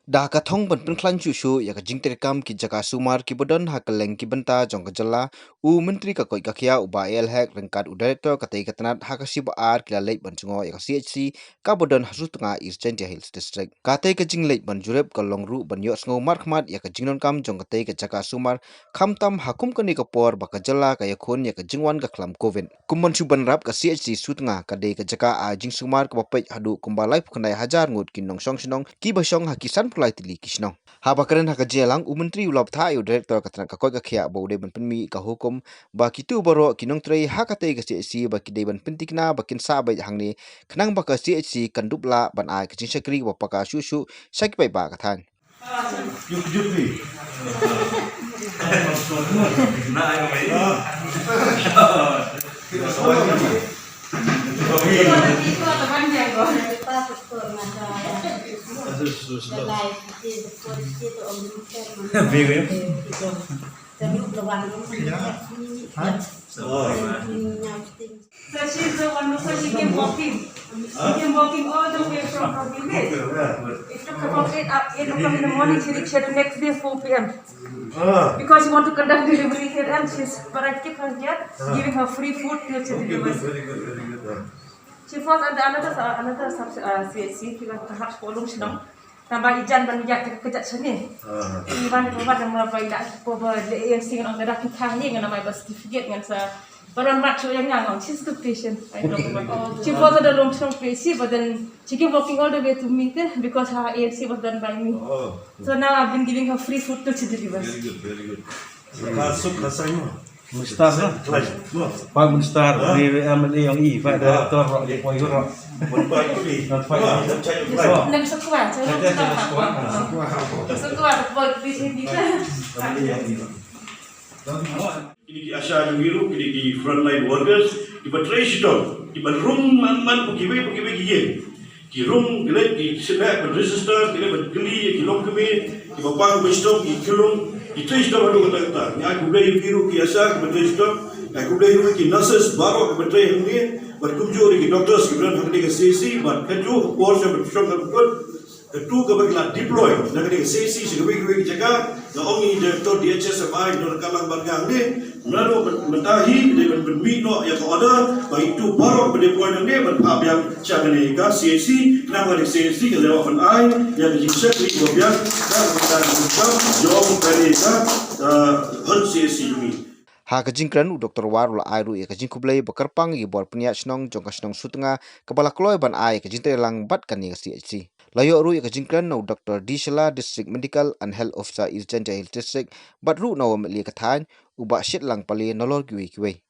Dah kathong ban penklan cucu ya ka jingterkam ki jaka sumar ki bodon hakaleng ki benta jong kajala Myntri ka koi kakia uba el hek rengkat u director katai katanat hakasi ba ar kila leit ban chungo ya ka CHC ka bodon Sutnga Eastern Hills District katai ka jing leit ban Jurip ka longru ban yo sngo markhmat ya ka jingnon kam jong katai ka jaka sumar khamtam hakum ka ni ka por ba ka jala ka ya khon ya ka jingwan ka klam covid kumban chu ban rap ka CHC Sutnga ka dei ka jaka a jing sumar ka bapej hadu kumbalai pukhnai hajar ngut kin nong song sinong ki ba song hakisan pulai tili kisno haba karen haka jelang Myntri ulap tha yu director katran ka koi ka khia bo de ban penmi ka hukum ba kitu baro kinong Trei hakate ka CHC ba kidei ban pentikna ba kin sa ba hangni khnang ba ka CHC kandupla ban ai ka chinsakri ba paka shu sak bai ba ka than Jurip. So she's the one who she came walking. She came walking all the way from Khmih. It took about 8 o'clock in the morning. She reached here the next day 4 p.m. Because she want to conduct delivery here, and but I keep her here, giving her free food till she delivers. She falls under another CSC. Perhaps follow she don't. Tambah ijan ban bijak kejat sini. Iban bawa nama baik bawa yang singan orang dah kita ni dengan nama certificate dengan sa. Baran macho yang ngang. She's the patient. She falls under long-term PC, but then she keep walking all the way to me because her ANC was done by me. So now I've been giving her free food till she delivers. Very good. Masuk rasanya. Mustar lah. Pak Mustar di yang I Pak Doktor Rok di Poi Rok. Nak sekuat, saya nak sekuat buat di sini. Ini asal biru, ini di frontline workers, di Trei situ, di room man pukiwe gigi, di room gelap di sebelah register, di geli, di long Khmih, di bawah bestok, di kelung, di Trei situ baru kata. Ni aku beli biru ki asal di Trei situ, aku beli biru ki nurses baru ke Trei ini, berkunjung di doctors ki berang hakni ke CC, berkunjung course yang bersong berikut. Itu kebetulan deploy, nak ada sesi sebagai jaga, na ongi director DHSFI dan kalang barang ni, lalu mentahi dengan bermino yang ada, baik itu baru berdeploy ni, berhab yang cara ni ka sesi, kenapa ada sesi kalau open eye yang dijadikan kemudian dan kita jom dari ka hal sesi ini. ha ka jingkran u Dr. Warul Airu ya ka jingkublai bakarpang i bor pnia snong jong ka snong Sutnga kepala kloi ban ai ka jintelang bat kan ni ka CHC layo ru ya ka jingkran no Dr. Dishala District Medical and Health Officer Eastern Hills District bat ru no meli ka than u ba shit lang pali nolor kiwi